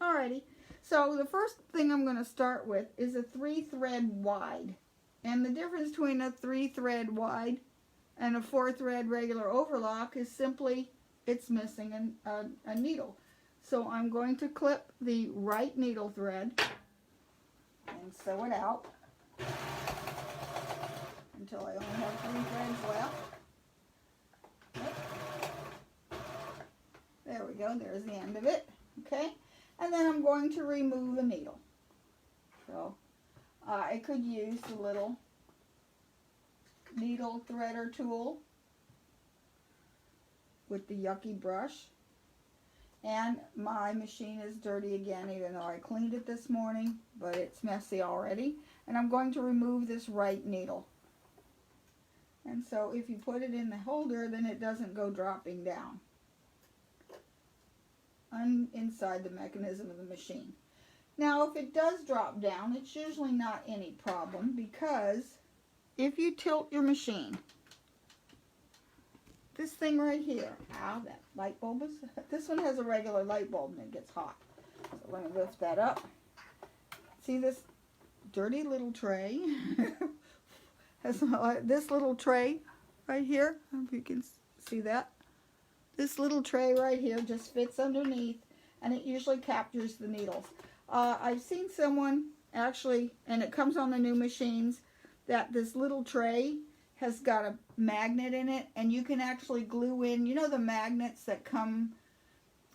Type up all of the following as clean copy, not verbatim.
Alrighty, so the first thing I'm going to start with is a 3-thread wide. And the difference between a 3-thread wide and a 4-thread regular overlock is simply it's missing a needle. So I'm going to clip the right needle thread and sew it out until I only have 3 threads left. Yep. There we go, there's the end of it. Okay, and then I'm going to remove a needle. So I could use the little needle threader tool with the yucky brush. And my machine is dirty again, even though I cleaned it this morning, but it's messy already. And I'm going to remove this right needle. And so if you put it in the holder, then it doesn't go dropping down inside the mechanism of the machine. Now, if it does drop down, it's usually not any problem, because if you tilt your machine, this thing right here, ow, that light bulb is, this one has a regular light bulb and it gets hot. So let me lift that up. See this dirty little tray? Has this little tray right here. I don't know if you can see that. This little tray right here just fits underneath, and it usually captures the needles. I've seen someone actually, and it comes on the new machines, that this little tray has got a magnet in it, and you can actually glue in, you know, the magnets that come,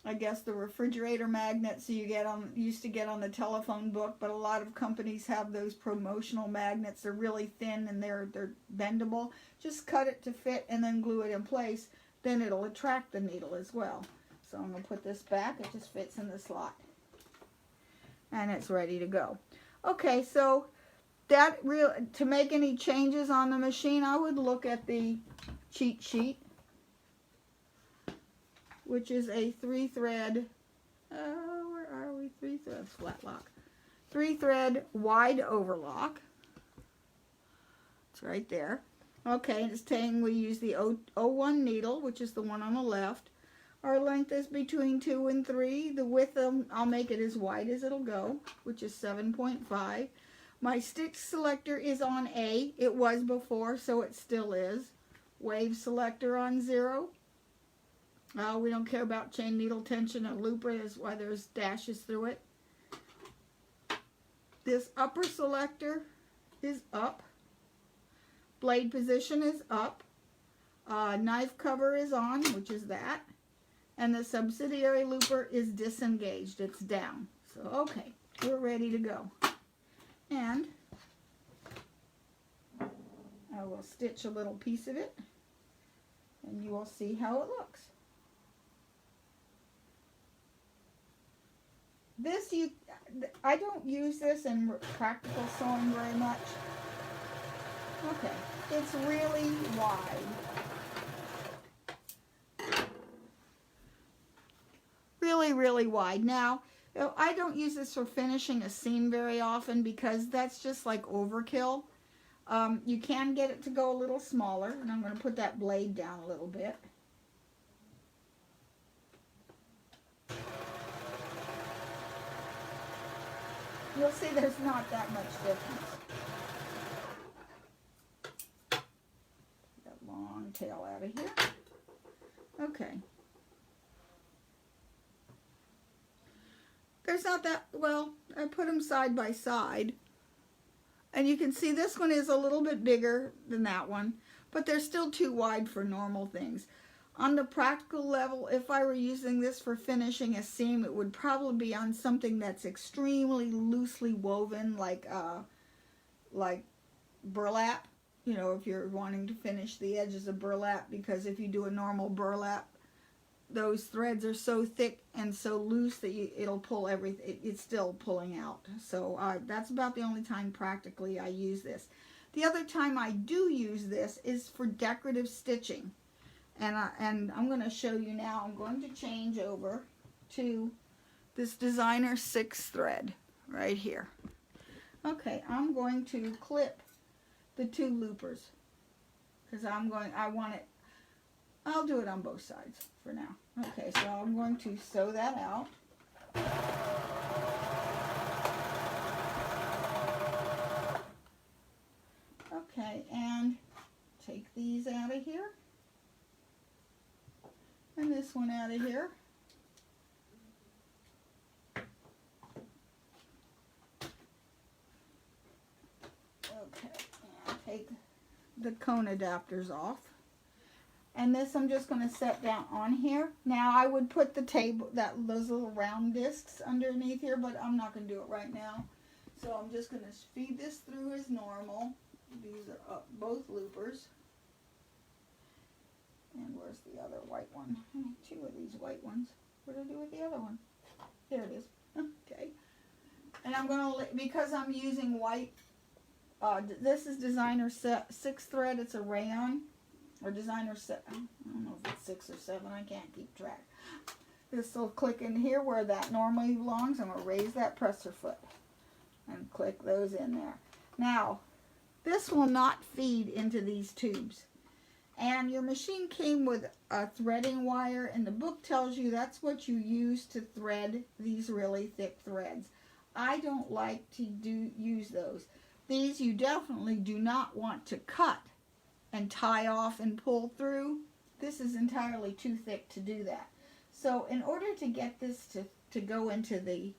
I guess the refrigerator magnets you get on, used to get on the telephone book, but a lot of companies have those promotional magnets. They're really thin and they're bendable. Just cut it to fit and then glue it in place. Then it'll attract the needle as well. So I'm going to put this back. It just fits in the slot. And it's ready to go. Okay, so to make any changes on the machine, I would look at the cheat sheet, which is a 3-thread, where are we? 3-thread flat lock. 3-thread wide overlock. It's right there. Okay, it's saying we use the 01 needle, which is the one on the left. Our length is between 2 and 3. The width, I'll make it as wide as it'll go, which is 7.5. My stitch selector is on A. It was before, so it still is. Wave selector on 0. We don't care about chain needle tension or looper. That's why there's dashes through it. This upper selector is up. Blade position is up. Knife cover is on, which is that. And the subsidiary looper is disengaged. It's down. So, okay, we're ready to go. And I will stitch a little piece of it, and you will see how it looks. This, I don't use this in practical sewing very much. Okay, it's really wide. Really, really wide. Now, I don't use this for finishing a seam very often because that's just like overkill. You can get it to go a little smaller, and I'm going to put that blade down a little bit. You'll see there's not that much difference. That long tail out of here. Okay. There's not that, well, I put them side by side. And you can see this one is a little bit bigger than that one, but they're still too wide for normal things. On the practical level, if I were using this for finishing a seam, it would probably be on something that's extremely loosely woven, like burlap. You know, if you're wanting to finish the edges of burlap, because if you do a normal burlap, those threads are so thick and so loose that it'll pull everything. It's still pulling out. So that's about the only time practically I use this. The other time I do use this is for decorative stitching. And I'm going to show you now. I'm going to change over to this Designer 6 thread right here. Okay, I'm going to clip the 2 loopers because I want it, I'll do it on both sides for now. Okay, so I'm going to sew that out. Okay, and take these out of here. And this one out of here. Okay, and take the cone adapters off. And this I'm just going to set down on here. Now I would put the table, those little round discs underneath here, but I'm not going to do it right now. So I'm just going to feed this through as normal. These are both loopers. And where's the other white one? I need two of these white ones. What did I do with the other one? There it is. Okay. And I'm going to, because I'm using white, this is designer 6 thread. It's a rayon. Or designer 7. I don't know if it's 6 or 7. I can't keep track. This will click in here where that normally belongs. I'm going to raise that presser foot. And click those in there. Now, this will not feed into these tubes. And your machine came with a threading wire, and the book tells you that's what you use to thread these really thick threads. I don't like to use those. These you definitely do not want to cut and tie off and pull through. This is entirely too thick to do that. So in order to get this to go into the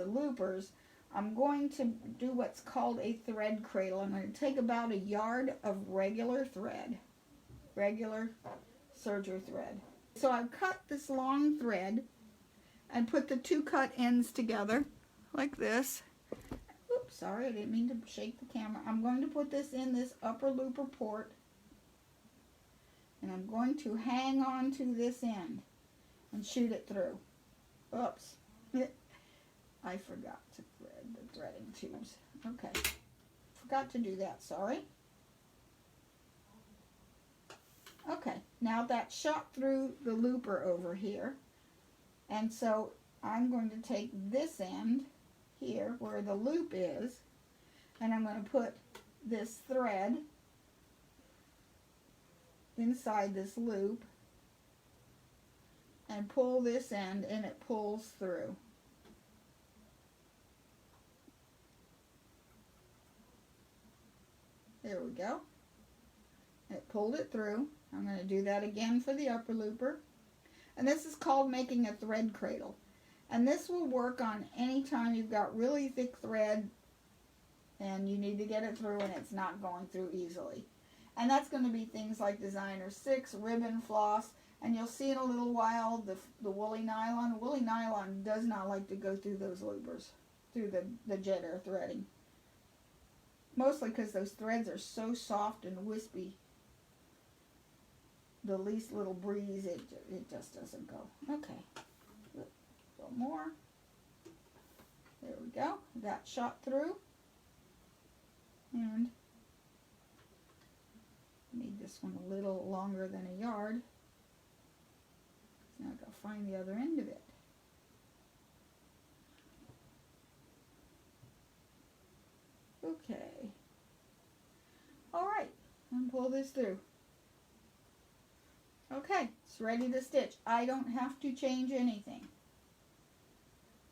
loopers, I'm going to do what's called a thread cradle. I'm going to take about 1 yard of regular thread, regular serger thread. So I've cut this long thread and put the 2 cut ends together like this. Oops, sorry, I didn't mean to shake the camera. I'm going to put this in this upper looper port, and I'm going to hang on to this end and shoot it through. Oops. I forgot to thread the threading tubes. Okay. Forgot to do that, sorry. Okay, now that shot through the looper over here. And so I'm going to take this end here where the loop is, and I'm going to put this thread inside this loop and pull this end, and it pulls through. There we go. It pulled it through. I'm going to do that again for the upper looper. And this is called making a thread cradle. And this will work on any time you've got really thick thread and you need to get it through and it's not going through easily. And that's going to be things like designer 6, ribbon floss, and you'll see in a little while the woolly nylon. Woolly nylon does not like to go through those loopers, through the jet air threading. Mostly because those threads are so soft and wispy. The least little breeze, it just doesn't go. Okay. A little more. There we go. That shot through. And made this one a little longer than 1 yard. Now I've got to find the other end of it. Okay. Alright, and pull this through. Okay, it's ready to stitch. I don't have to change anything.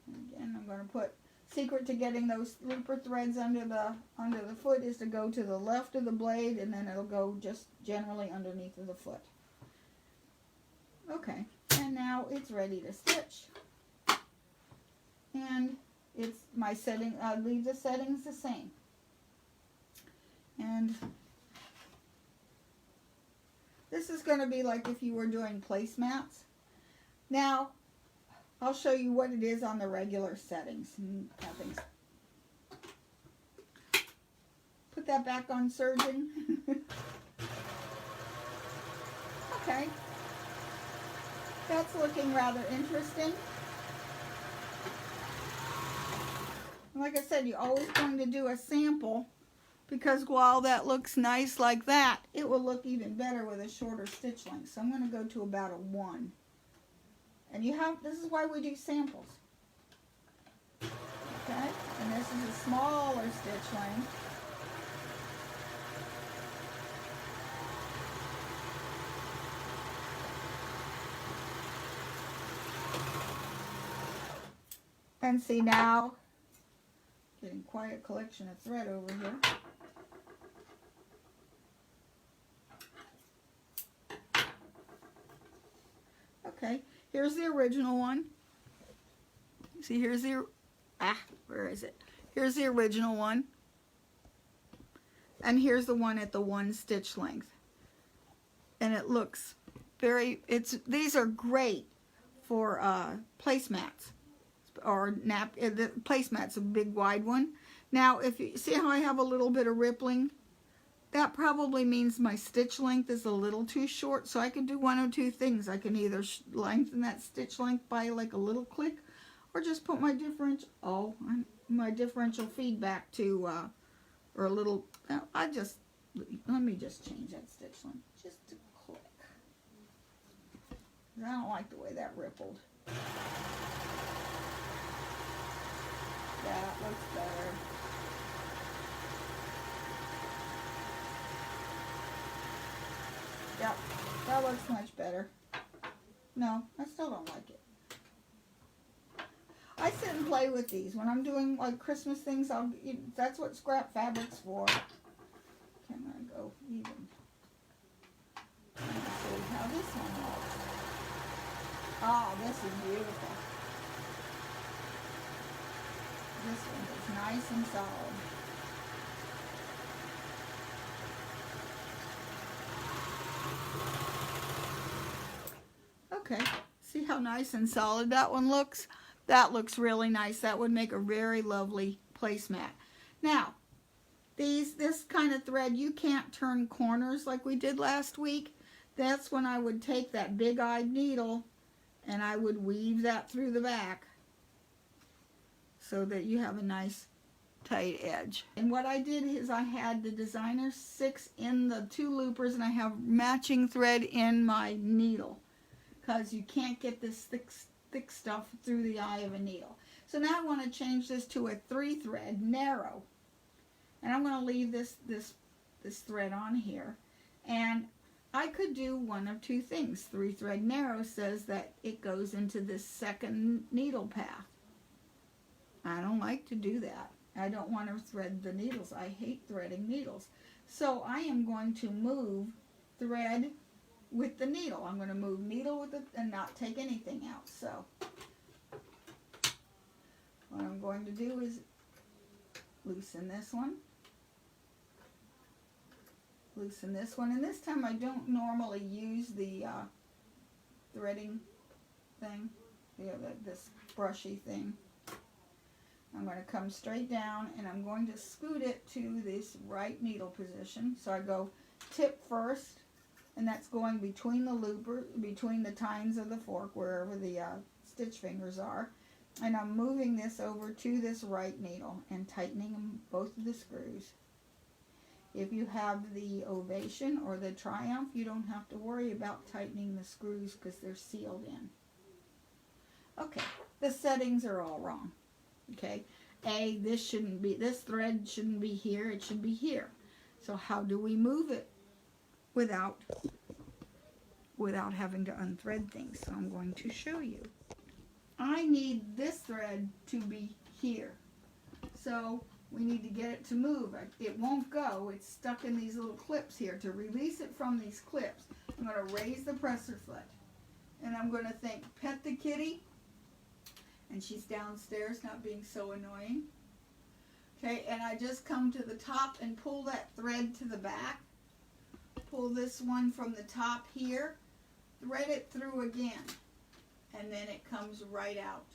Again, I'm going to put, secret to getting those looper threads under the foot is to go to the left of the blade, and then it'll go just generally underneath of the foot. Okay, and now it's ready to stitch. And it's my setting, leave the settings the same. And this is going to be like if you were doing placemats. Now, I'll show you what it is on the regular settings. Put that back on serging. Okay. That's looking rather interesting. Like I said, you're always going to do a sample, because while that looks nice like that, it will look even better with a shorter stitch length. So I'm going to go to about a 1. And this is why we do samples. Okay, and this is a smaller stitch length. And see now, getting quite a collection of thread over here. Okay, here's the original one. See, here's the, where is it? Here's the original one. And here's the one at the 1 stitch length. And it looks very, these are great for placemats. Or the placemat's a big wide one. Now, if you see how I have a little bit of rippling, that probably means my stitch length is a little too short. So I can do one or two things. I can either lengthen that stitch length by like a little click, or just put my differential feedback to, or a little. Let me just change that stitch length just a click. I don't like the way that rippled. That looks better. Yep, that looks much better. No, I still don't like it. I sit and play with these. When I'm doing like Christmas things, that's what scrap fabric's for. Can I go even? Let's see how this one looks. Oh, this is beautiful. This one is nice and solid. Okay, see how nice and solid that one looks? That looks really nice. That would make a very lovely placemat. Now, this kind of thread, you can't turn corners like we did last week. That's when I would take that big-eyed needle and I would weave that through the back so that you have a nice tight edge. And what I did is I had the designer 6 in the 2 loopers, and I have matching thread in my needle because you can't get this thick stuff through the eye of a needle. So now I want to change this to a 3-thread narrow, and I'm going to leave this thread on here. And I could do one of 2 things. 3-thread narrow says that it goes into this second needle path. I don't like to do that. I don't want to thread the needles. I hate threading needles. So I am going to move thread with the needle. I'm going to move needle with it and not take anything out. So what I'm going to do is loosen this one. Loosen this one. And this time I don't normally use the threading thing. This brushy thing. I'm going to come straight down and I'm going to scoot it to this right needle position. So I go tip first, and that's going between the looper, between the tines of the fork, wherever the stitch fingers are. And I'm moving this over to this right needle and tightening both of the screws. If you have the Ovation or the Triumph, you don't have to worry about tightening the screws because they're sealed in. Okay, the settings are all wrong. Okay, this thread shouldn't be here, it should be here. So how do we move it without having to unthread things? So I'm going to show you. I need this thread to be here. So we need to get it to move. It won't go, it's stuck in these little clips here. To release it from these clips, I'm going to raise the presser foot. And I'm going to think, pet the kitty. And she's downstairs, not being so annoying. Okay, and I just come to the top and pull that thread to the back. Pull this one from the top here. Thread it through again. And then it comes right out.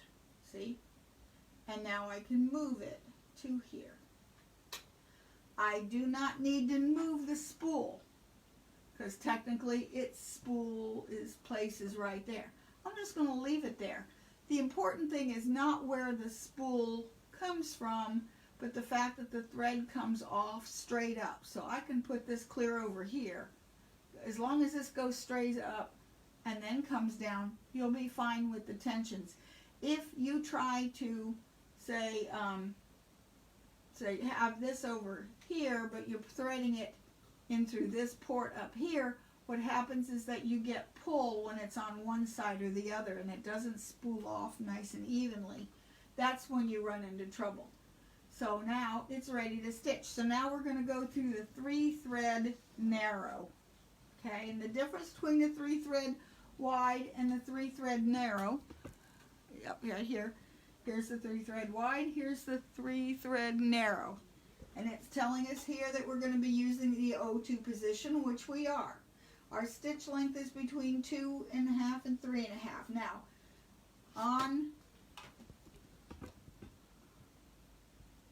See? And now I can move it to here. I do not need to move the spool, because technically its spool place is right there. I'm just going to leave it there. The important thing is not where the spool comes from, but the fact that the thread comes off straight up. So I can put this clear over here. As long as this goes straight up and then comes down, you'll be fine with the tensions. If you try to, say have this over here, but you're threading it in through this port up here, what happens is that you get pull when it's on one side or the other, and it doesn't spool off nice and evenly. That's when you run into trouble. So now it's ready to stitch. So now we're going to go through the 3-thread narrow. Okay, and the difference between the 3-thread wide and the 3 thread narrow. Yep, right here. Here's the 3 thread wide, here's the 3 thread narrow. And it's telling us here that we're going to be using the O2 position, which we are. Our stitch length is between 2.5 and 3.5. Now, on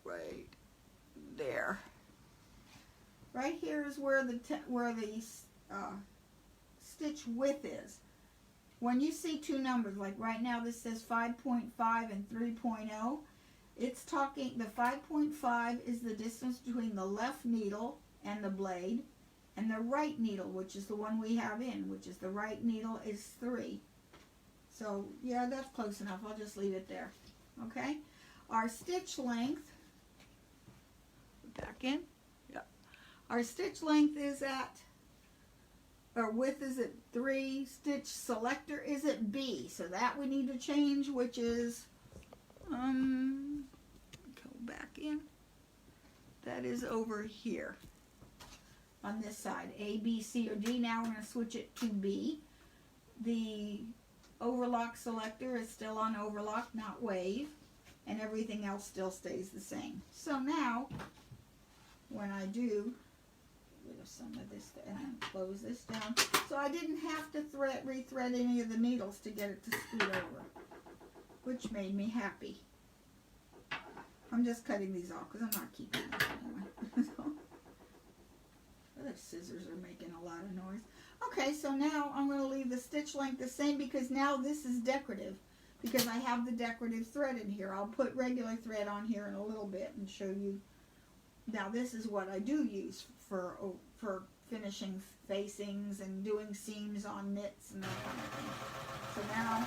right there. Right here is where the stitch width is. When you see two numbers, like right now this says 5.5 and 3.0, it's talking, the 5.5 is the distance between the left needle and the blade, and the right needle, which is the one we have in, which is the right needle, is 3. So yeah, that's close enough. I'll just leave it there. Okay? Our stitch length, back in. Yep. Our stitch length is at, or width is at 3. Stitch selector is at B. So that we need to change, which is, go back in. That is over here on this side. A, B, C, or D. Now we're going to switch it to B. The overlock selector is still on overlock, not wave. And everything else still stays the same. So now, when I do rid of some of this and then close this down, so I didn't have to rethread any of the needles to get it to scoot over, which made me happy. I'm just cutting these off because I'm not keeping them anyway. So, the scissors are making a lot of noise. Okay, so now I'm going to leave the stitch length the same because now this is decorative. Because I have the decorative thread in here. I'll put regular thread on here in a little bit and show you. Now this is what I do use for finishing facings and doing seams on knits and that kind of thing. So now,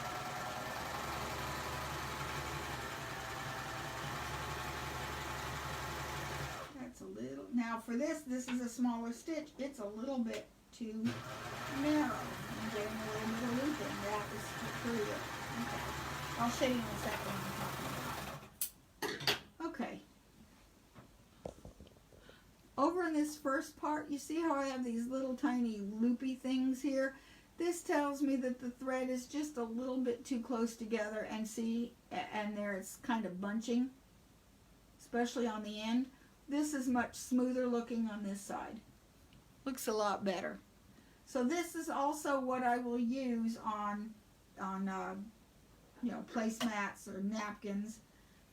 that's a little, now for this is a smaller stitch. It's a little bit too narrow. I'm getting a little bit of looping. That is pretty good. Okay. I'll show you in a second what I'm talking about. Okay. Over in this first part, you see how I have these little tiny loopy things here? This tells me that the thread is just a little bit too close together, and see, and there it's kind of bunching, especially on the end. This is much smoother looking on this side. Looks a lot better. So this is also what I will use on you know, placemats or napkins.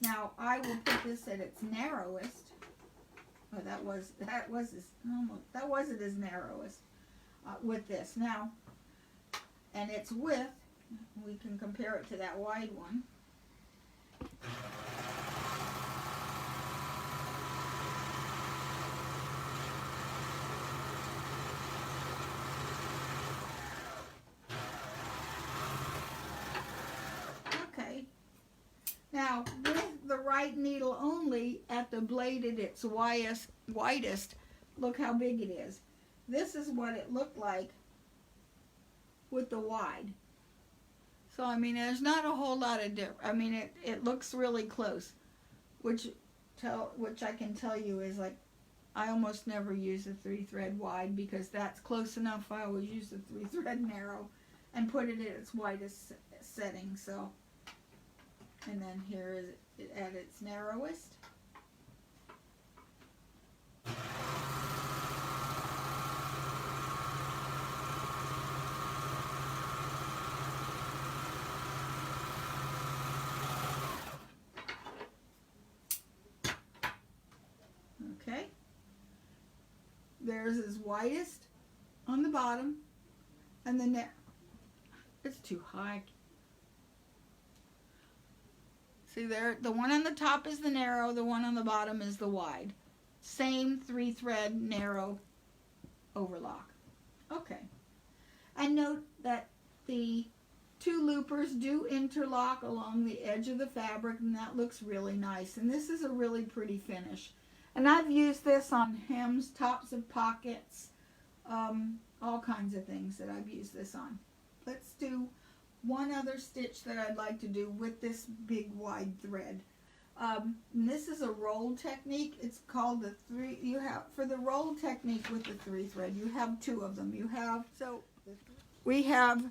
Now I will put this at its narrowest. Oh, that wasn't as narrowest with this. Now, and its width, we can compare it to that wide one. Now, with the right needle only, at the blade at its widest, look how big it is. This is what it looked like with the wide. So, I mean, there's not a whole lot of difference. I mean, it looks really close, which I can tell you is like, I almost never use a 3-thread wide because that's close enough. I always use the 3-thread narrow and put it at its widest setting. So. And then here is it at its narrowest. Okay. There's his widest on the bottom, and then it's too high. See there, the one on the top is the narrow, the one on the bottom is the wide. Same 3-thread narrow overlock. Okay. And note that the 2 loopers do interlock along the edge of the fabric, and that looks really nice. And this is a really pretty finish. And I've used this on hems, tops of pockets, all kinds of things that I've used this on. Let's do one other stitch that I'd like to do with this big wide thread. And this is a roll technique. It's called the 3. You have, for the roll technique with the 3 thread, you have 2 of them. You have, so we have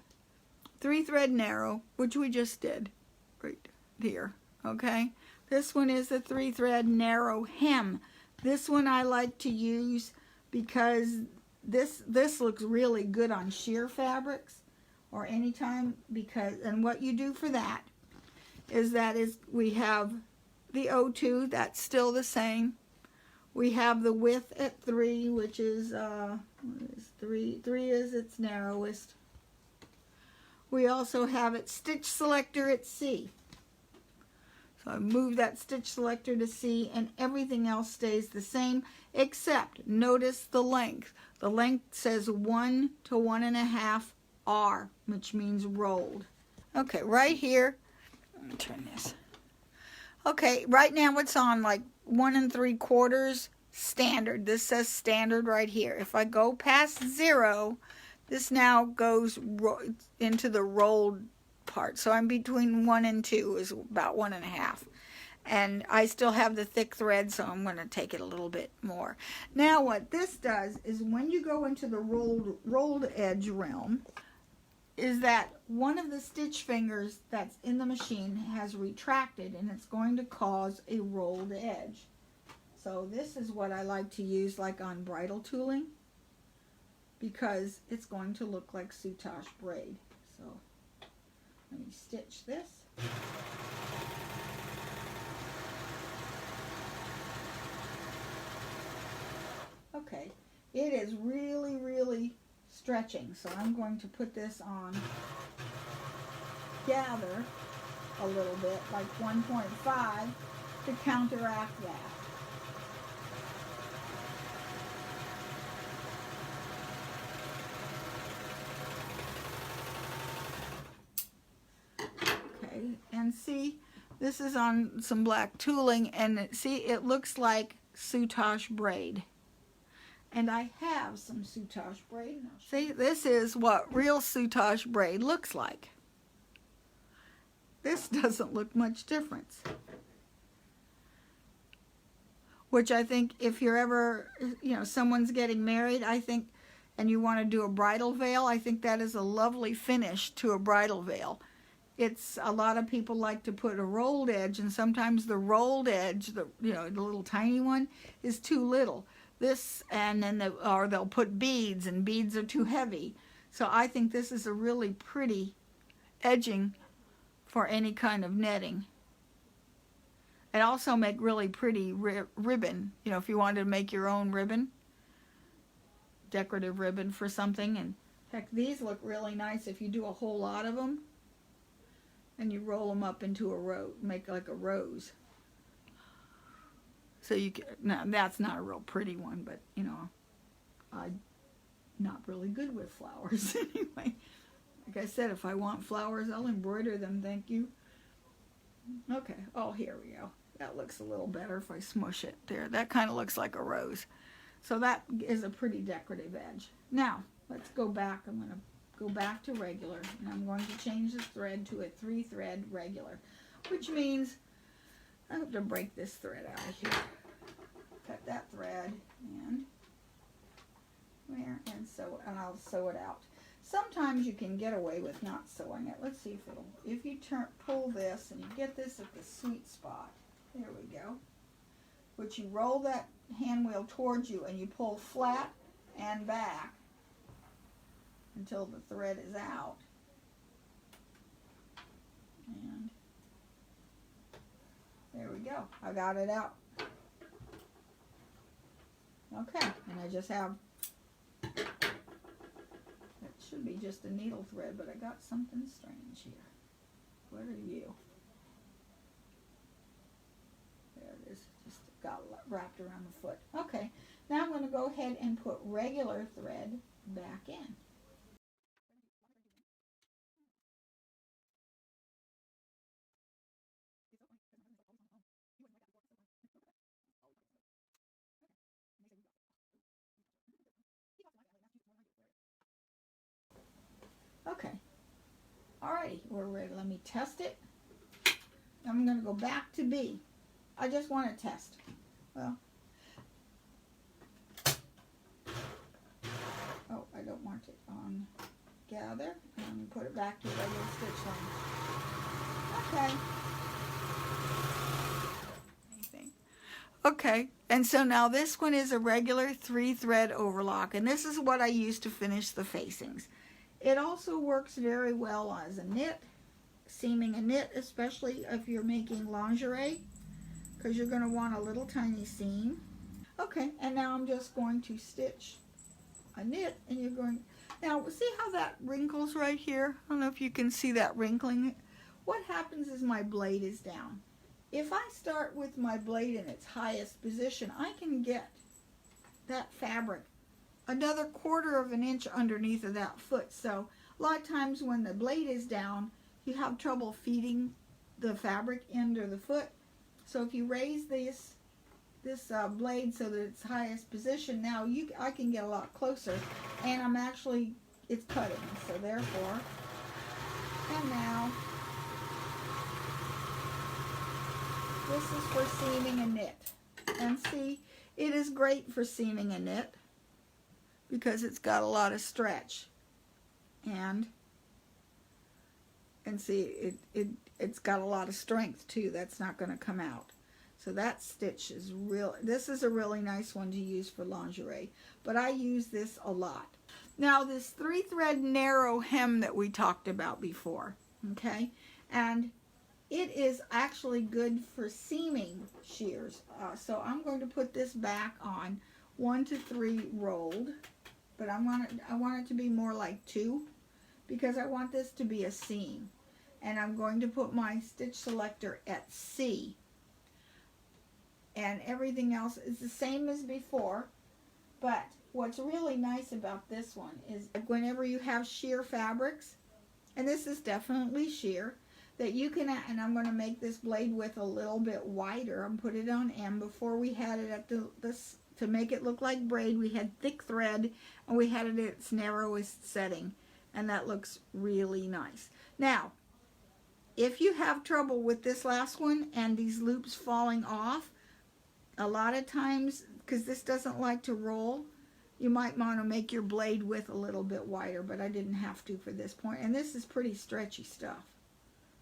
3-thread narrow, which we just did right here, okay? This one is a 3-thread narrow hem. This one I like to use because this looks really good on sheer fabrics or anytime, because, and what you do for that is we have the O2, that's still the same. We have the width at 3, which is, what is 3? 3 is its narrowest. We also have its stitch selector at C. So I move that stitch selector to C, and everything else stays the same, except notice the length. The length says 1 to 1.5 R, which means rolled. Okay, right here, let me turn this. Okay, right now it's on like 1 3/4 standard. This says standard right here. If I go past 0, this now goes into the rolled part. So I'm between 1 and 2 is about 1.5. And I still have the thick thread, so I'm going to take it a little bit more. Now what this does is when you go into the rolled edge realm, is that one of the stitch fingers that's in the machine has retracted, and it's going to cause a rolled edge. So this is what I like to use like on bridal tooling, because it's going to look like soutache braid. So let me stitch this. Okay, it is really, really stretching, so I'm going to put this on gather a little bit, like 1.5, to counteract that. Okay, and see, this is on some black tooling, and see, it looks like soutache braid. And I have some soutache braid. See, this is what real soutache braid looks like. This doesn't look much difference. Which I think if you're ever, you know, someone's getting married, I think, and you want to do a bridal veil, I think that is a lovely finish to a bridal veil. It's, a lot of people like to put a rolled edge, and sometimes the rolled edge, the little tiny one, is too little. This, and then they'll put beads, and beads are too heavy. So I think this is a really pretty edging for any kind of netting. It also make really pretty ribbon. You know, if you wanted to make your own ribbon, decorative ribbon for something. And heck, these look really nice if you do a whole lot of them, and you roll them up into a row, make like a rose. So you can, now that's not a real pretty one, but you know, I'm not really good with flowers anyway. Like I said, if I want flowers, I'll embroider them, thank you. Okay, oh, here we go. That looks a little better if I smush it there. That kind of looks like a rose. So that is a pretty decorative edge. Now, let's go back. I'm going to go back to regular, and I'm going to change the thread to a 3-thread regular, which means I have to break this thread out of here. Cut that thread and I'll sew it out. Sometimes you can get away with not sewing it. Let's see if you pull this and you get this at the sweet spot. There we go. Which you roll that hand wheel towards you and you pull flat and back until the thread is out. And there we go. I got it out. Okay, and I just have, it should be just a needle thread, but I got something strange here. What are you? There it is, just got wrapped around the foot. Okay, now I'm going to go ahead and put regular thread back in. Okay, alrighty, we're ready. Let me test it. I'm going to go back to B. I just want to test. Well, oh, I don't want it on gather. I'm and put it back to the regular stitch length. Okay. Okay, and so now this one is a regular 3-thread overlock, and this is what I use to finish the facings. It also works very well as a knit, seaming a knit, especially if you're making lingerie, because you're going to want a little tiny seam. Okay, and now I'm just going to stitch a knit, and you're going, now see how that wrinkles right here? I don't know if you can see that wrinkling. What happens is my blade is down. If I start with my blade in its highest position, I can get that fabric another 1/4 of an inch underneath of that foot. So a lot of times when the blade is down, you have trouble feeding the fabric into the foot. So if you raise this blade so that it's highest position, now I can get a lot closer, and I'm actually, it's cutting. So therefore, and now, this is for seaming a knit. And see, it is great for seaming a knit because it's got a lot of stretch. And see, it's got a lot of strength too. That's not going to come out. So that stitch is real. This is a really nice one to use for lingerie, but I use this a lot. Now this 3-thread narrow hem that we talked about before, okay? And it is actually good for seaming shears. So I'm going to put this back on 1 to 3 rolled, but I want it to be more like 2 because I want this to be a seam. And I'm going to put my stitch selector at C. And everything else is the same as before, but what's really nice about this one is whenever you have sheer fabrics, and this is definitely sheer, that you can, and I'm going to make this blade width a little bit wider. I'm put it on M. Before we had it at to make it look like braid, we had thick thread, and we had it at its narrowest setting, and that looks really nice. Now, if you have trouble with this last one and these loops falling off, a lot of times, because this doesn't like to roll, you might want to make your blade width a little bit wider, but I didn't have to for this point, and this is pretty stretchy stuff.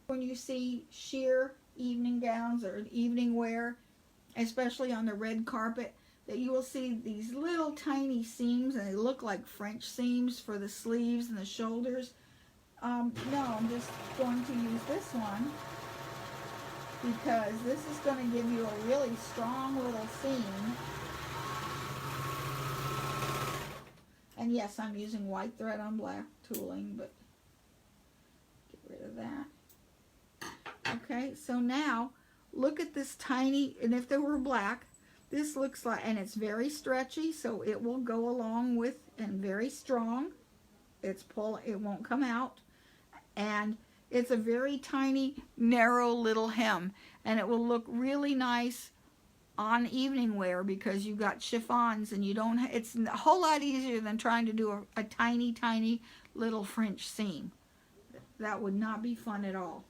When you see sheer evening gowns or evening wear, especially on the red carpet, that you will see these little tiny seams, and they look like French seams for the sleeves and the shoulders. No, I'm just going to use this one because this is going to give you a really strong little seam. And yes, I'm using white thread on black tooling, but get rid of that. Okay, so now look at this tiny, and if they were black, this looks like, and it's very stretchy, so it will go along with, and very strong. It won't come out. And it's a very tiny, narrow little hem, and it will look really nice on evening wear because you've got chiffons, and you don't. It's a whole lot easier than trying to do a tiny, tiny little French seam. That would not be fun at all.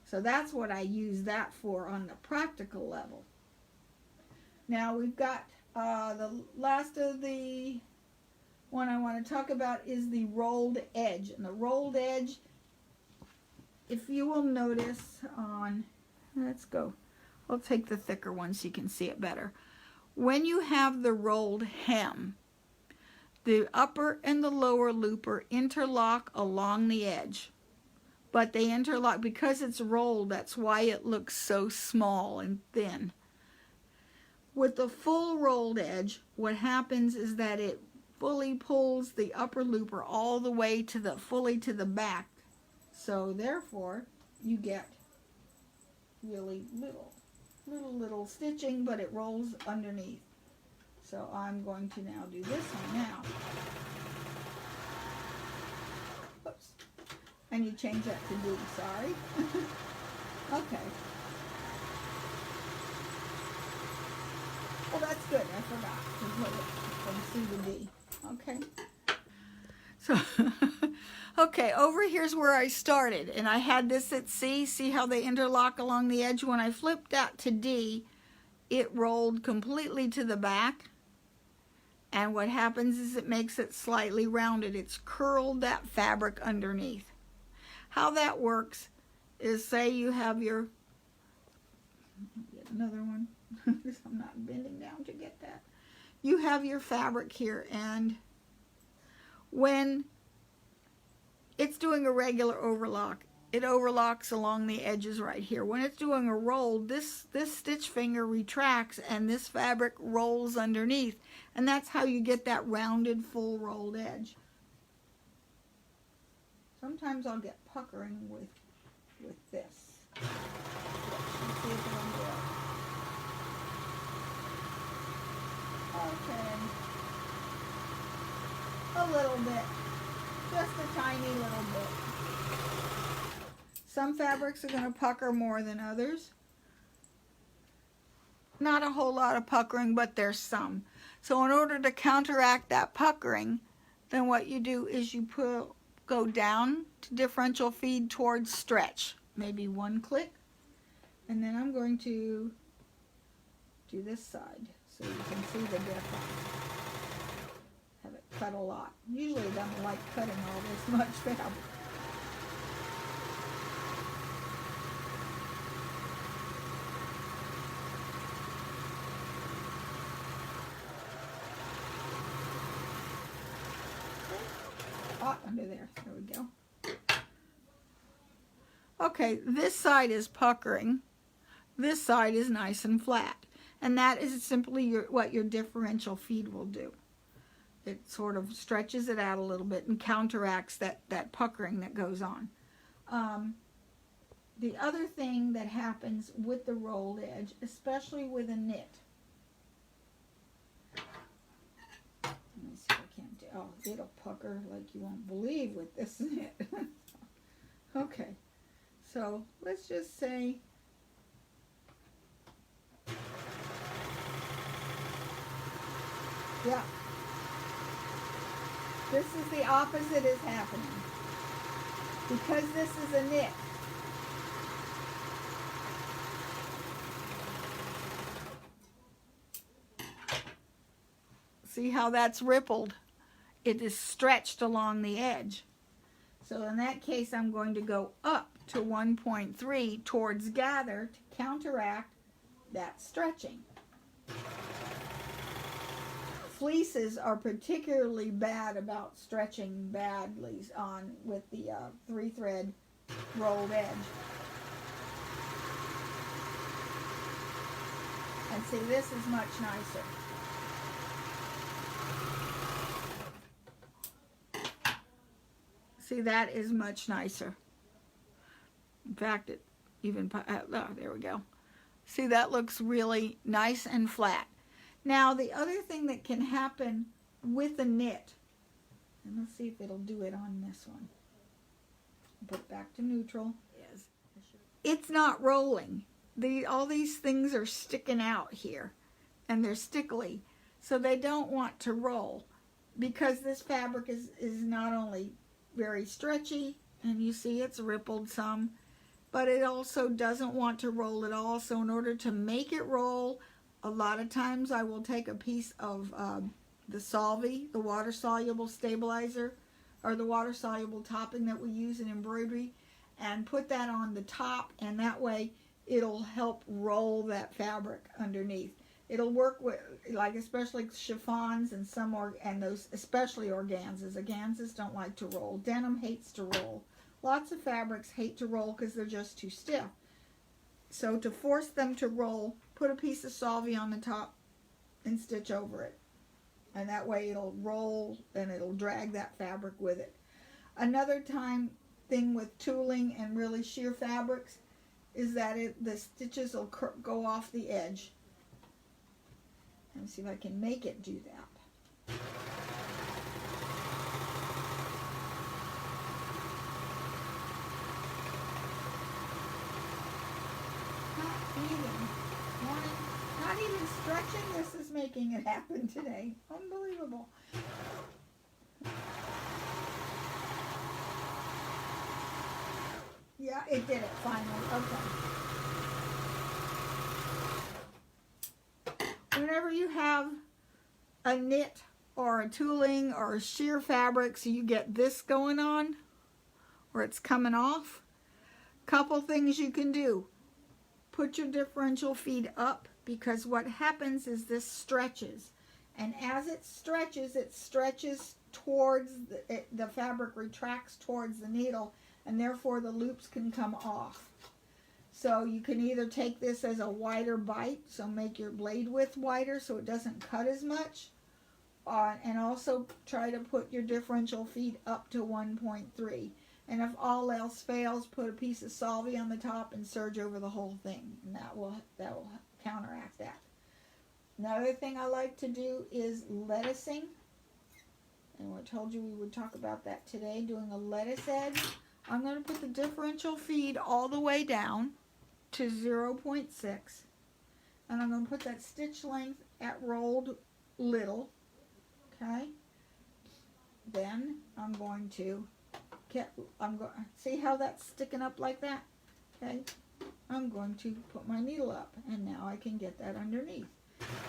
So that's what I use that for on the practical level. Now we've got the last of the one I want to talk about is the rolled edge. And the rolled edge, if you will notice on, let's go, I'll take the thicker one so you can see it better. When you have the rolled hem, the upper and the lower looper interlock along the edge. But they interlock because it's rolled, that's why it looks so small and thin. With the full rolled edge, what happens is that it fully pulls the upper looper all the way to the fully to the back. So therefore, you get really little stitching, but it rolls underneath. So I'm going to now do this one now. Oops. I need to change that to D, sorry. Okay. Well, that's good. I forgot to put it from C to D. Okay. So, okay, over here's where I started. And I had this at C. See how they interlock along the edge? When I flipped that to D, it rolled completely to the back. And what happens is it makes it slightly rounded. It's curled that fabric underneath. How that works is, say you have your, get another one, I'm not bending down to get that. You have your fabric here, and when it's doing a regular overlock, it overlocks along the edges right here. When it's doing a roll, this stitch finger retracts and this fabric rolls underneath, and that's how you get that rounded, full rolled edge. Sometimes I'll get puckering with this. Let's see if it'll do it. Okay. A little bit. Just a tiny little bit. Some fabrics are going to pucker more than others. Not a whole lot of puckering, but there's some. So in order to counteract that puckering, then what you do is you go down to differential feed towards stretch. Maybe one click. And then I'm going to do this side so you can see the difference. Have it cut a lot. Usually I don't like cutting all this much fabric. Under there. There we go. Okay, this side is puckering. This side is nice and flat. And that is simply what your differential feed will do. It sort of stretches it out a little bit and counteracts that puckering that goes on. The other thing that happens with the rolled edge, especially with a knit. Let me see if I can't do. Oh, it'll pucker like you won't believe with this knit. Okay, so let's just say yeah. This is the opposite is happening. Because this is a knit. See how that's rippled? It is stretched along the edge. So in that case, I'm going to go up to 1.3 towards gather to counteract that stretching. Fleeces are particularly bad about stretching badly on with the 3-thread rolled edge. And see, this is much nicer. See, that is much nicer. In fact, it even, oh, there we go. See, that looks really nice and flat. Now, the other thing that can happen with a knit, and let's see if it'll do it on this one. Put it back to neutral. Yes. It's not rolling. All these things are sticking out here, and they're stickly, so they don't want to roll because this fabric is not only very stretchy, and you see it's rippled some, but it also doesn't want to roll at all. So in order to make it roll, a lot of times I will take a piece of the solvy, the water-soluble stabilizer, or the water-soluble topping that we use in embroidery, and put that on the top, and that way it'll help roll that fabric underneath. It'll work with, like, especially chiffons and and those, especially organzas. Organzas don't like to roll. Denim hates to roll. Lots of fabrics hate to roll because they're just too stiff. So to force them to roll, put a piece of solvy on the top and stitch over it. And that way it'll roll and it'll drag that fabric with it. Another thing with tooling and really sheer fabrics is that the stitches will go off the edge. Let me see if I can make it do that. Not even stretching this is making it happen today. Unbelievable. Yeah, it did it finally. Okay. Whenever you have a knit or a tooling or a sheer fabric so you get this going on or it's coming off. Couple things you can do. Put your differential feed up, because what happens is this stretches, and as it stretches towards the fabric retracts towards the needle, and therefore the loops can come off. So you can either take this as a wider bite, so make your blade width wider so it doesn't cut as much, and also try to put your differential feed up to 1.3. And if all else fails, put a piece of solvay on the top and serge over the whole thing, and that will counteract that. Another thing I like to do is lettucing, and I told you we would talk about that today, doing a lettuce edge. I'm going to put the differential feed all the way down to 0.6, and I'm going to put that stitch length at rolled little, okay? Then I'm going to see how that's sticking up like that, okay? I'm going to put my needle up, and now I can get that underneath.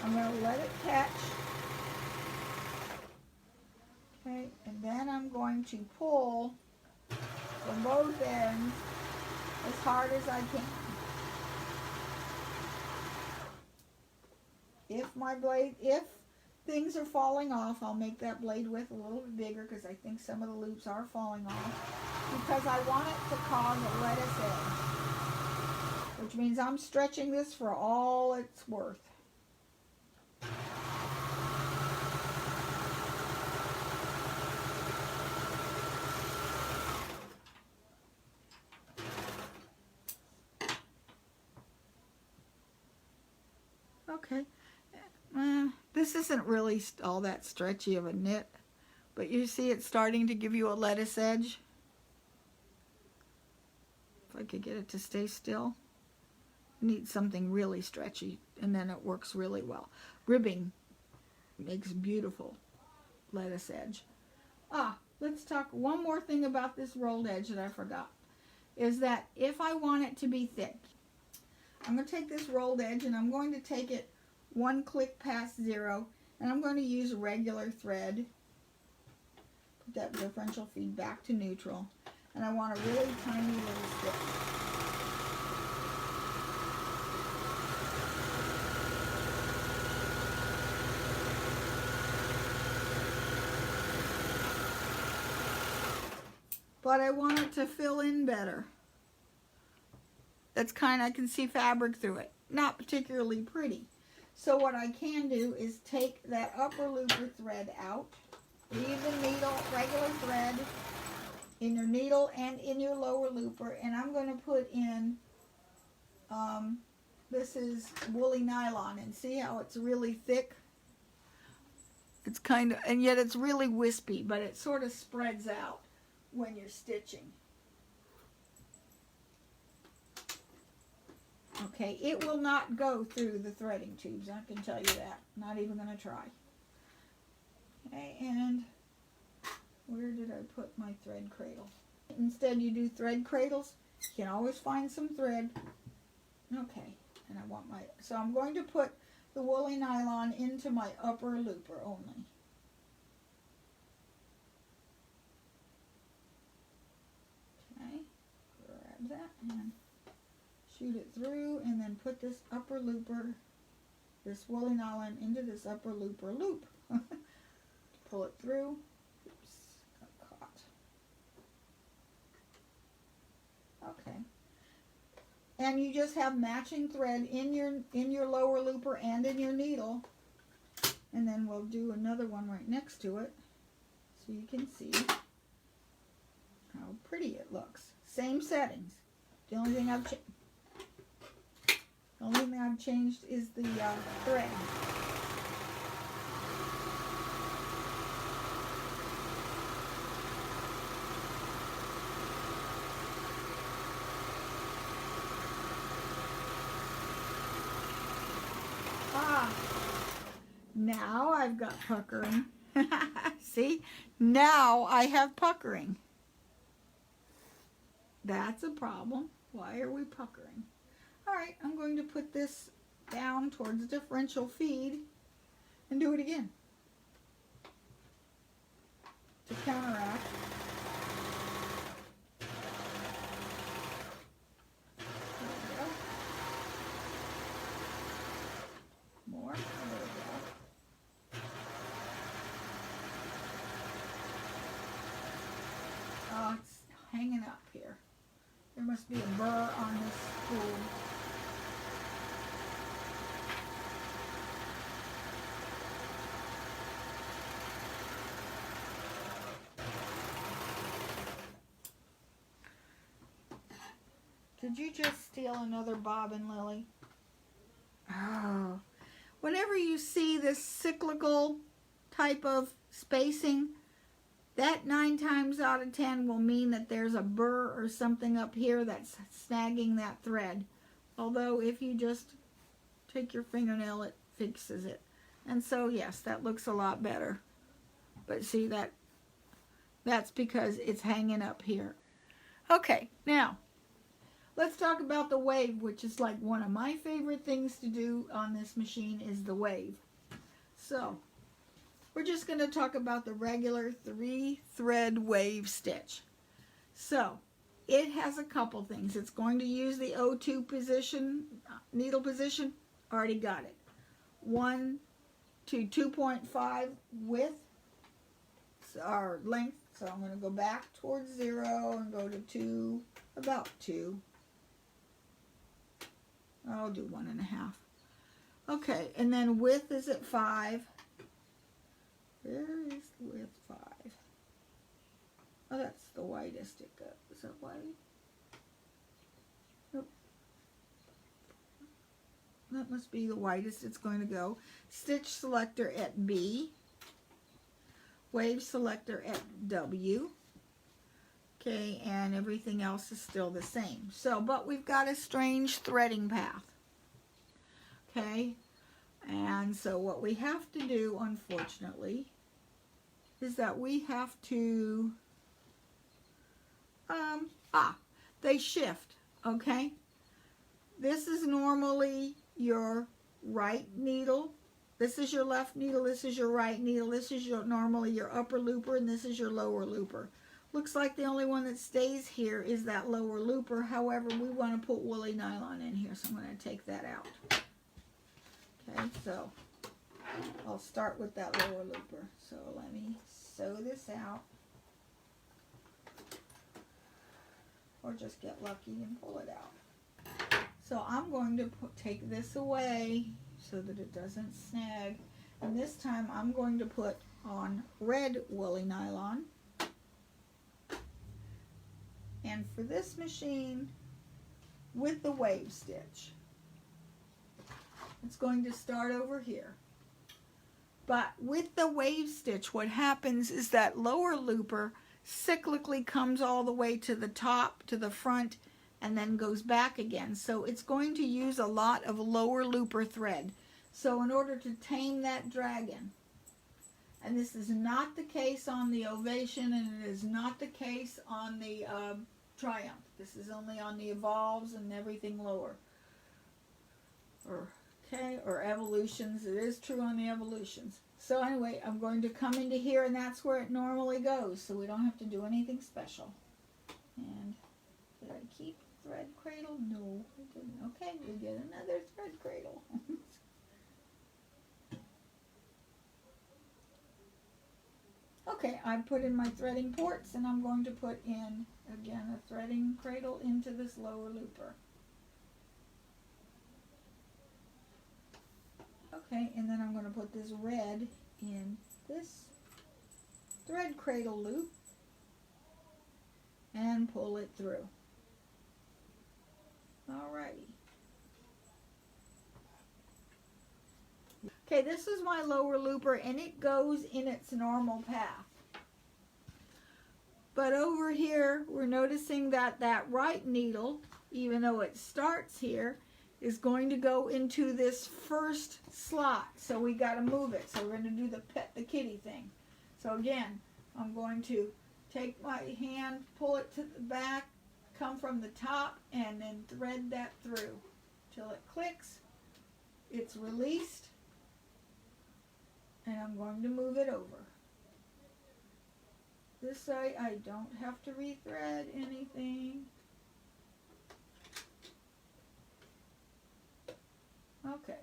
I'm going to let it catch, okay, and then I'm going to pull from both ends as hard as I can. If things are falling off, I'll make that blade width a little bit bigger, because I think some of the loops are falling off, because I want it to cause a lettuce edge, which means I'm stretching this for all it's worth. Okay, this isn't really all that stretchy of a knit, but you see it's starting to give you a lettuce edge. If I could get it to stay still. Need something really stretchy, and then it works really well. Ribbing makes beautiful lettuce edge. Let's talk one more thing about this rolled edge that I forgot, is that if I want it to be thick, I'm going to take this rolled edge and I'm going to take it one click past 0, and I'm going to use regular thread. Put that differential feed back to neutral, and I want a really tiny little stitch. But I want it to fill in better. That's I can see fabric through it. Not particularly pretty. So what I can do is take that upper looper thread out, leave the needle, regular thread, in your needle and in your lower looper, and I'm going to put in, this is woolly nylon, and see how it's really thick? It's and yet it's really wispy, but it sort of spreads out when you're stitching. Okay, it will not go through the threading tubes, I can tell you that. Not even going to try. Okay, and where did I put my thread cradle? Instead you do thread cradles. You can always find some thread. Okay, and I want so I'm going to put the woolly nylon into my upper looper only. Okay, grab that and shoot it through, and then put this upper looper, this woolly nylon, into this upper looper loop. Pull it through. Oops, got caught. Okay. And you just have matching thread in your lower looper and in your needle. And then we'll do another one right next to it, so you can see how pretty it looks. Same settings. The only thing I've changed is the thread. Now I've got puckering. See? Now I have puckering. That's a problem. Why are we puckering? Alright, I'm going to put this down towards differential feed and do it again. to counteract. There we go. More. There we go. Oh, it's hanging up here. There must be a burr on this spool. Did you just steal another bobbin, Lily? Oh. Whenever you see this cyclical type of spacing, that 9 times out of 10 will mean that there's a burr or something up here that's snagging that thread. Although if you just take your fingernail, it fixes it. And so yes, that looks a lot better. But see, that's because it's hanging up here. Okay, now let's talk about the wave, which is like one of my favorite things to do on this machine is the wave. So we're just going to talk about the regular 3-thread wave stitch. So it has a couple things. It's going to use the O2 position, needle position. Already got it. 1 to 2.5 width, or length. So I'm going to go back towards 0 and go to 2, about 2. I'll do 1.5. Okay, and then width is at 5. Where is width 5? Oh, that's the widest it goes. Is that wide? Nope. That must be the widest it's going to go. Stitch selector at B. Wave selector at W. Okay, and everything else is still the same. So, but we've got a strange threading path. Okay, and so what we have to do, unfortunately, is that we have to, they shift, okay? This is normally your right needle. This is your left needle. This is your right needle. This is normally your upper looper, and this is your lower looper. Looks like the only one that stays here is that lower looper. However, we want to put woolly nylon in here, so I'm going to take that out. Okay, so I'll start with that lower looper. So let me sew this out. Or just get lucky and pull it out. So I'm going to take this away so that it doesn't snag. And this time I'm going to put on red woolly nylon. And for this machine, with the wave stitch, it's going to start over here. But with the wave stitch, what happens is that lower looper cyclically comes all the way to the top, to the front, and then goes back again. So it's going to use a lot of lower looper thread. So in order to tame that dragon, and this is not the case on the Ovation, and it is not the case on the Triumph. This is only on the Evolves and everything lower. Or Evolutions. It is true on the Evolutions. So anyway, I'm going to come into here, and that's where it normally goes, so we don't have to do anything special. And did I keep thread cradle? No, I didn't. Okay, we get another thread cradle. Okay, I put in my threading ports, and I'm going to put in, again, a threading cradle into this lower looper. Okay, and then I'm going to put this red in this thread cradle loop and pull it through. Alrighty. Okay, this is my lower looper, and it goes in its normal path. But over here, we're noticing that that right needle, even though it starts here, is going to go into this first slot. So we got to move it. So we're going to do the pet the kitty thing. So again, I'm going to take my hand, pull it to the back, come from the top, and then thread that through till it clicks. It's released. And I'm going to move it over. this side I don't have to rethread anything. Okay.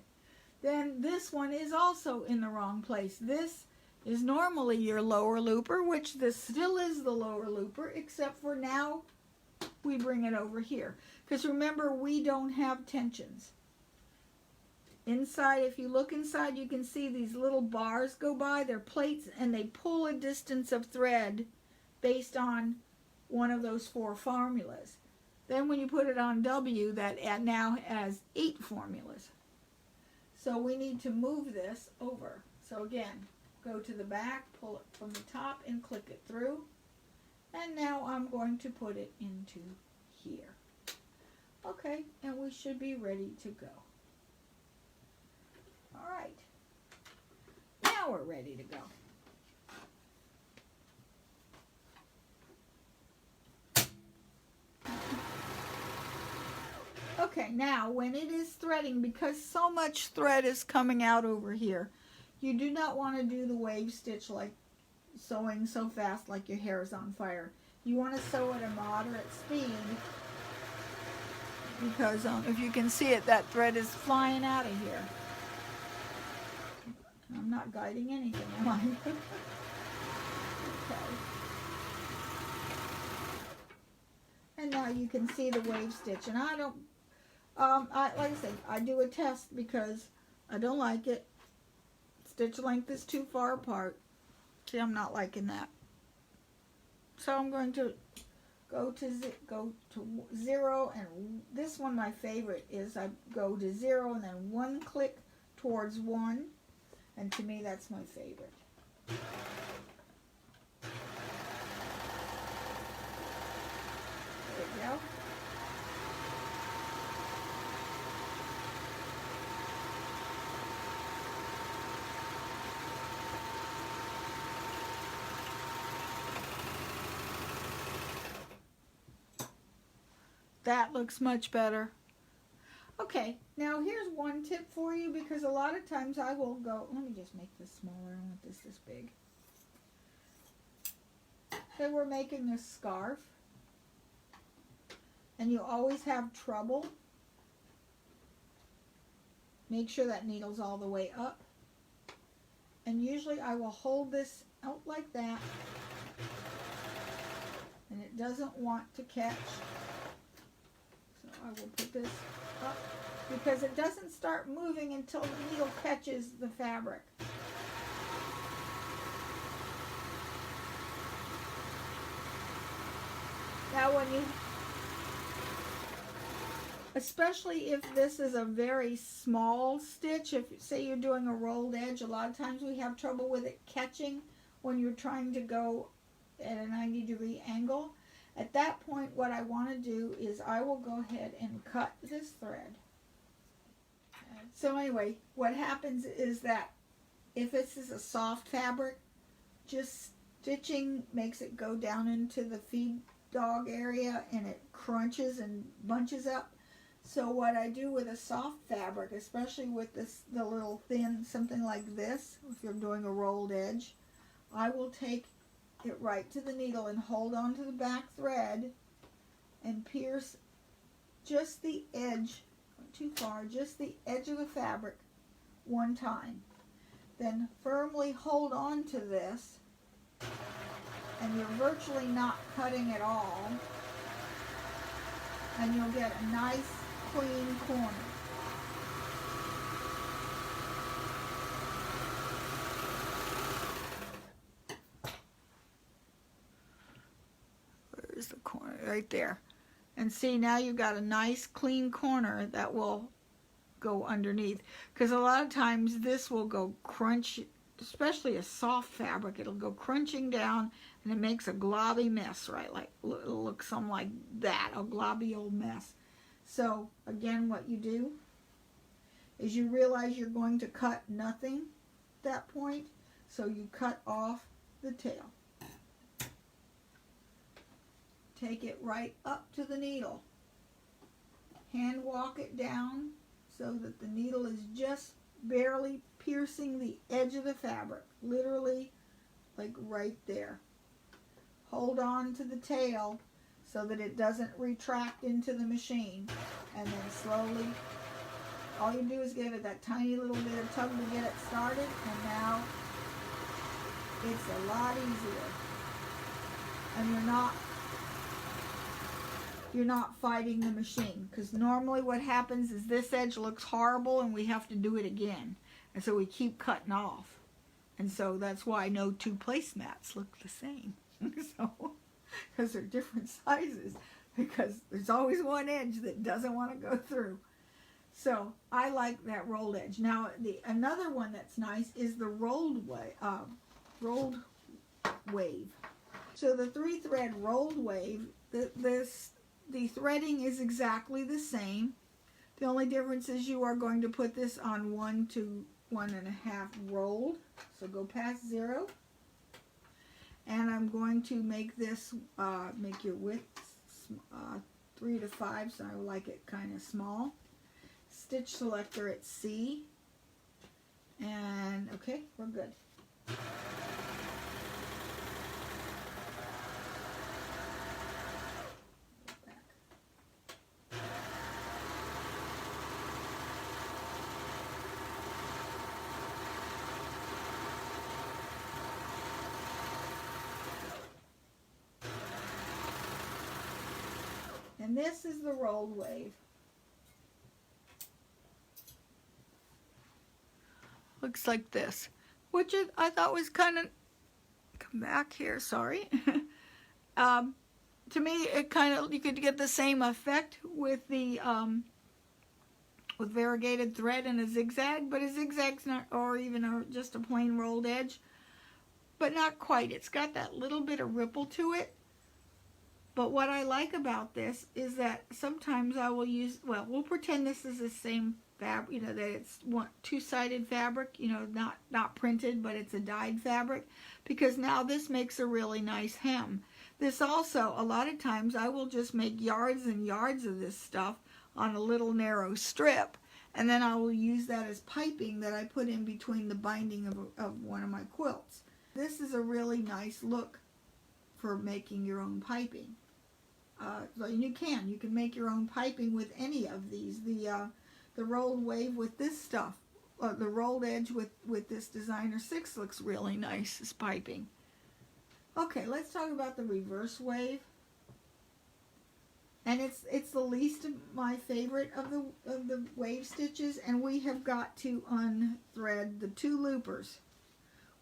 Then this one is also in the wrong place. This is normally your lower looper, which this still is the lower looper, except for now we bring it over here. Because remember, we don't have tensions. Inside, if you look inside, you can see these little bars go by. They're plates, and they pull a distance of thread based on one of those 4 formulas. Then when you put it on W, that now has 8 formulas. So we need to move this over. So again, go to the back, pull it from the top, and click it through. And now I'm going to put it into here. Okay, and we should be ready to go. All right, now we're ready to go. Okay, now when it is threading, because so much thread is coming out over here, you do not want to do the wave stitch like sewing so fast like your hair is on fire. You want to sew at a moderate speed because if you can see it, that thread is flying out of here. I'm not guiding anything, am I? Okay. And now you can see the wave stitch, and I don't, like I said, I do a test because I don't like it. Stitch length is too far apart. See, I'm not liking that. So I'm going to go to 0, and this one, my favorite, is I go to 0 and then 1 click towards 1, and to me that's my favorite. There you go. That looks much better. Okay, now here's one tip for you, because a lot of times I will go, let me just make this smaller, I want this big. So we're making a scarf, and you always have trouble. Make sure that needle's all the way up. And usually I will hold this out like that, and it doesn't want to catch. I will put this up because it doesn't start moving until the needle catches the fabric. Now when you, especially if this is a very small stitch, if say you're doing a rolled edge, a lot of times we have trouble with it catching when you're trying to go at a 90-degree angle. At that point, what I want to do is I will go ahead and cut this thread. So anyway, what happens is that if this is a soft fabric, just stitching makes it go down into the feed dog area, and it crunches and bunches up. So what I do with a soft fabric, especially with the little thin, something like this, if you're doing a rolled edge, I will take it right to the needle and hold on to the back thread and pierce just the edge, not too far, just the edge of the fabric one time. Then firmly hold on to this, and you're virtually not cutting at all, and you'll get a nice clean corner. Where's the corner? Right there. And see, now you've got a nice clean corner that will go underneath. Because a lot of times this will go crunch, especially a soft fabric, it'll go crunching down and it makes a globby mess, right? Like, it'll look something like that, a globby old mess. So, again, what you do is you realize you're going to cut nothing at that point, so you cut off the tail. Take it right up to the needle. Hand walk it down so that the needle is just barely piercing the edge of the fabric. Literally, like right there. hold on to the tail so that it doesn't retract into the machine, and then slowly, all you do is give it that tiny little bit of tug to get it started, and now it's a lot easier. And you're not fighting the machine, because normally what happens is this edge looks horrible and we have to do it again, and so we keep cutting off, and so that's why no two placemats look the same. So, because they're different sizes, because there's always one edge that doesn't want to go through. So I like that rolled edge. Now another one that's nice is the rolled wave. So the 3-thread rolled wave, the threading is exactly the same. The only difference is you are going to put this on 1 to 1.5 rolled. So go past 0. And I'm going to make this, make your width 3 to 5, so I like it kind of small. Stitch selector at C. And okay, we're good. And this is the rolled wave. Looks like this, which I thought was kind of, come back here, sorry. To me, it kind of, you could get the same effect with the, with variegated thread and a zigzag, but a zigzag's not, or even just a plain rolled edge, but not quite. It's got that little bit of ripple to it. But what I like about this is that sometimes I will use, well, we'll pretend this is the same fabric, you know, that it's two-sided fabric, you know, not printed, but it's a dyed fabric, because now this makes a really nice hem. This also, a lot of times I will just make yards and yards of this stuff on a little narrow strip, and then I will use that as piping that I put in between the binding of one of my quilts. This is a really nice look for making your own piping. So you can make your own piping with any of these. The rolled wave with this stuff, the rolled edge with this designer 6 looks really nice as piping. Okay, let's talk about the reverse wave. And it's the least of my favorite of the wave stitches, and we have got to unthread the 2 loopers.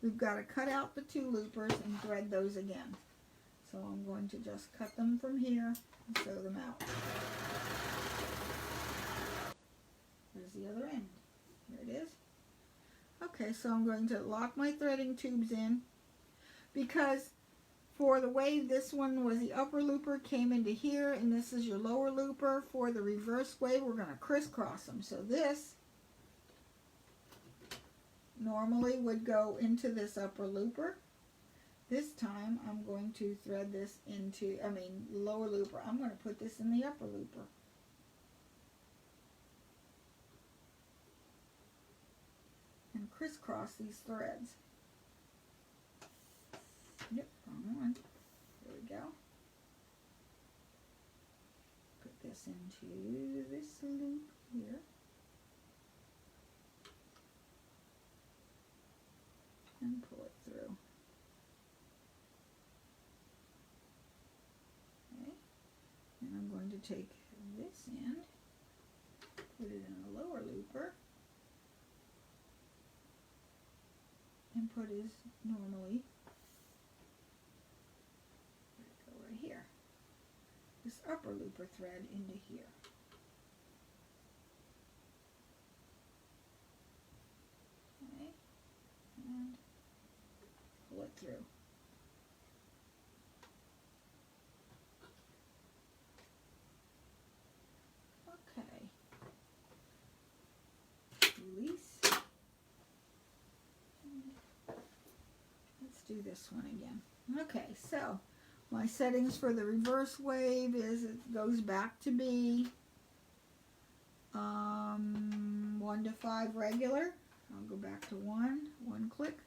We've got to cut out the 2 loopers and thread those again. So I'm going to just cut them from here and sew them out. There's the other end. Here it is. Okay, so I'm going to lock my threading tubes in, because for the wave, this one was the upper looper, came into here, and this is your lower looper. For the reverse wave, we're going to crisscross them. So this normally would go into this upper looper. This time I'm going to thread this into, lower looper. I'm going to put this in the upper looper. And crisscross these threads. Yep, wrong one. There we go. Put this into this loop here. And pull it through. And I'm going to take this end, put it in a lower looper, and put his normally, go right here, this upper looper thread into here. Okay, and pull it through. Do this one again. Okay, so my settings for the reverse wave is it goes back to be 1 to 5 regular. I'll go back to 1 click.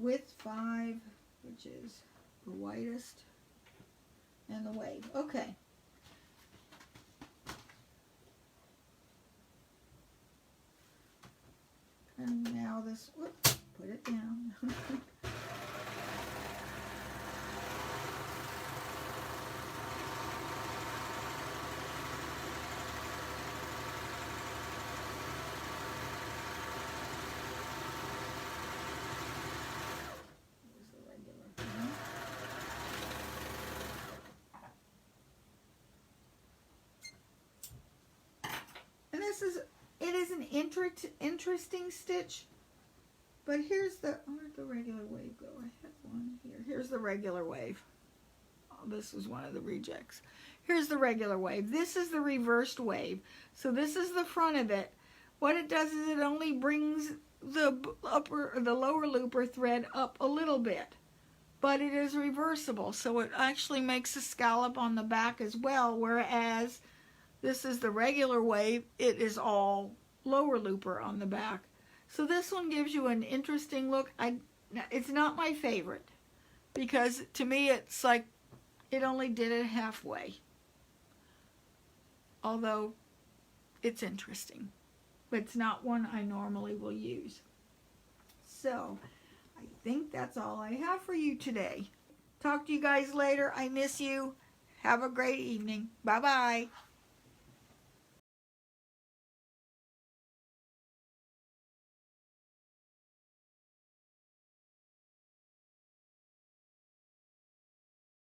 Width 5, which is the whitest, and the wave. Okay. And now this, whoops, put it down. And it is an interesting stitch, but here's where'd the regular wave go? I had one here. Here's the regular wave. Oh, this was one of the rejects. Here's the regular wave. This is the reversed wave. So this is the front of it. What it does is it only brings the lower looper thread up a little bit, but it is reversible. So it actually makes a scallop on the back as well, whereas this is the regular wave. It is all lower looper on the back. So this one gives you an interesting look. It's not my favorite because to me it's like it only did it halfway. Although it's interesting. But it's not one I normally will use. So I think that's all I have for you today. Talk to you guys later. I miss you. Have a great evening. Bye-bye.